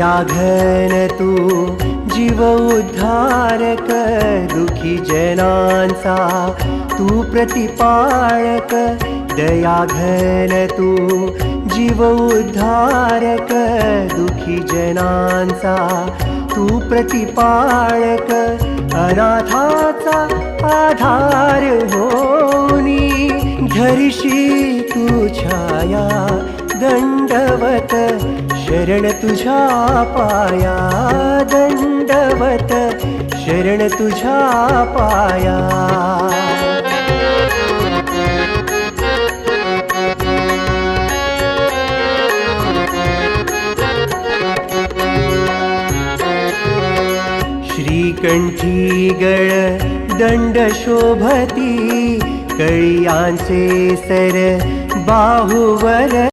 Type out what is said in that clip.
दया घन तू जीव उद्धारक, दुखी जनांचा तू प्रतिपाळक। दया घन तू जीव उद्धारक, दुखी जनांचा तू प्रतिपाळक। अनाथाचा आधार होनी धरिशी तू छाया, दंडवत शरण तुझ्या पाया, दंडवत शरण तुझ्या पाया। श्रीकंठी गळ दंड शोभती, कळियांचे सर बाहुवर